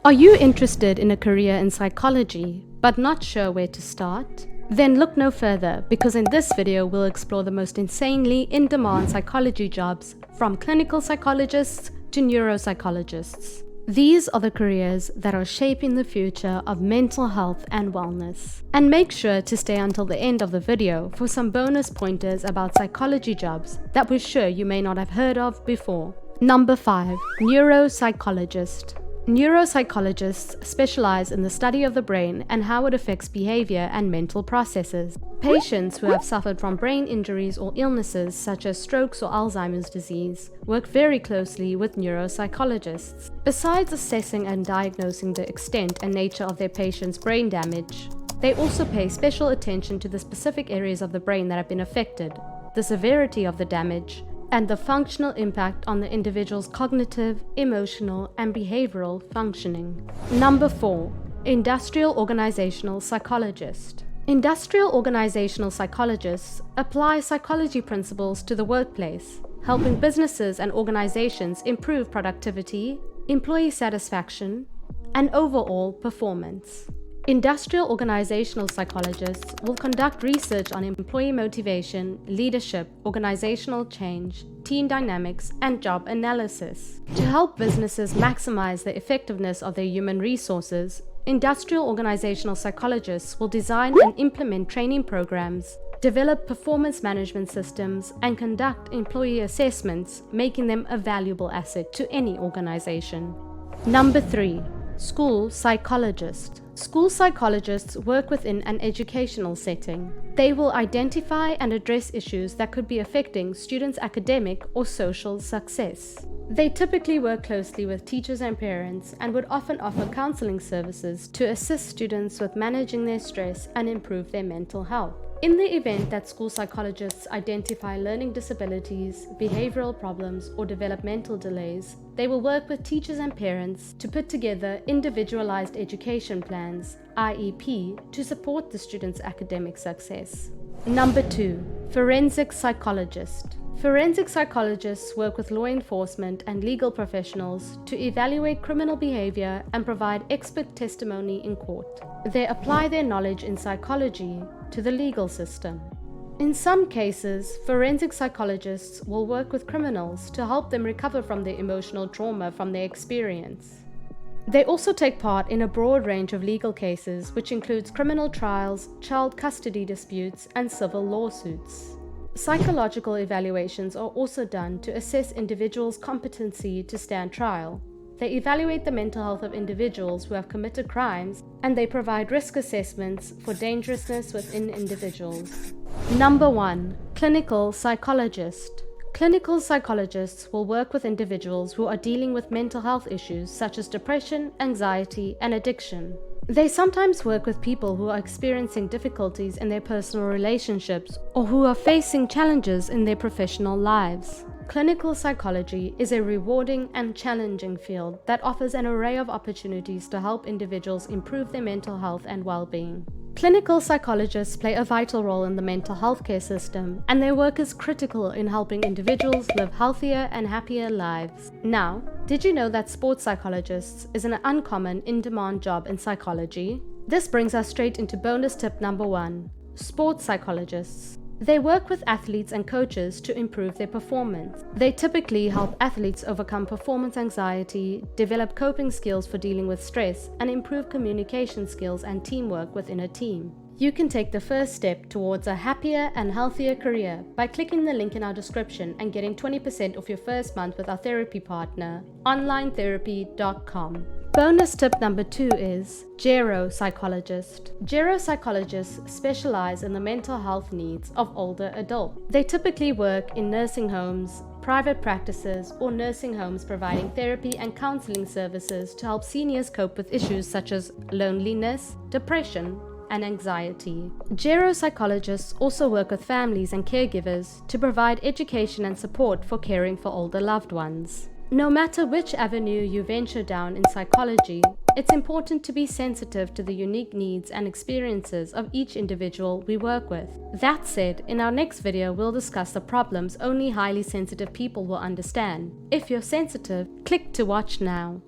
Are you interested in a career in psychology, but not sure where to start? Then look no further, because in this video we'll explore the most insanely in-demand psychology jobs, from clinical psychologists to neuropsychologists. These are the careers that are shaping the future of mental health and wellness. And make sure to stay until the end of the video for some bonus pointers about psychology jobs that we're sure you may not have heard of before. Number 5. Neuropsychologist. Neuropsychologists specialize in the study of the brain and how it affects behavior and mental processes. Patients who have suffered from brain injuries or illnesses such as strokes or Alzheimer's disease work very closely with neuropsychologists. Besides assessing and diagnosing the extent and nature of their patient's brain damage, they also pay special attention to the specific areas of the brain that have been affected, the severity of the damage, and the functional impact on the individual's cognitive, emotional, and behavioral functioning. Number 4. Industrial Organizational Psychologist. Industrial organizational psychologists apply psychology principles to the workplace, helping businesses and organizations improve productivity, employee satisfaction, and overall performance. Industrial organizational psychologists will conduct research on employee motivation, leadership, organizational change, team dynamics, and job analysis. To help businesses maximize the effectiveness of their human resources, industrial organizational psychologists will design and implement training programs, develop performance management systems, and conduct employee assessments, making them a valuable asset to any organization. Number 3. School psychologist. School psychologists work within an educational setting. They will identify and address issues that could be affecting students' academic or social success. They typically work closely with teachers and parents and would often offer counseling services to assist students with managing their stress and improve their mental health. In the event that school psychologists identify learning disabilities, behavioral problems, or developmental delays, they will work with teachers and parents to put together individualized education plans, IEP, to support the student's academic success. Number 2. Forensic Psychologist. Forensic psychologists work with law enforcement and legal professionals to evaluate criminal behavior and provide expert testimony in court. They apply their knowledge in psychology to the legal system. In some cases, forensic psychologists will work with criminals to help them recover from the emotional trauma from their experience. They also take part in a broad range of legal cases, which includes criminal trials, child custody disputes, and civil lawsuits. Psychological evaluations are also done to assess individuals' competency to stand trial. They evaluate the mental health of individuals who have committed crimes, and they provide risk assessments for dangerousness within individuals. Number 1. Clinical Psychologist. Clinical psychologists will work with individuals who are dealing with mental health issues such as depression, anxiety, and addiction. They sometimes work with people who are experiencing difficulties in their personal relationships or who are facing challenges in their professional lives. Clinical psychology is a rewarding and challenging field that offers an array of opportunities to help individuals improve their mental health and well-being. Clinical psychologists play a vital role in the mental health care system, and their work is critical in helping individuals live healthier and happier lives. Now, did you know that sports psychologists is an uncommon, in-demand job in psychology? This brings us straight into bonus tip number 1. Sports psychologists. They work with athletes and coaches to improve their performance. They typically help athletes overcome performance anxiety, develop coping skills for dealing with stress, and improve communication skills and teamwork within a team. You can take the first step towards a happier and healthier career by clicking the link in our description and getting 20% off your first month with our therapy partner, onlinetherapy.com. Bonus tip number 2 is geropsychologist. Geropsychologists specialize in the mental health needs of older adults. They typically work in nursing homes, private practices, or nursing homes providing therapy and counseling services to help seniors cope with issues such as loneliness, depression, and anxiety. Geropsychologists also work with families and caregivers to provide education and support for caring for older loved ones. No matter which avenue you venture down in psychology, it's important to be sensitive to the unique needs and experiences of each individual we work with. That said, in our next video we'll discuss the problems only highly sensitive people will understand. If you're sensitive, click to watch now.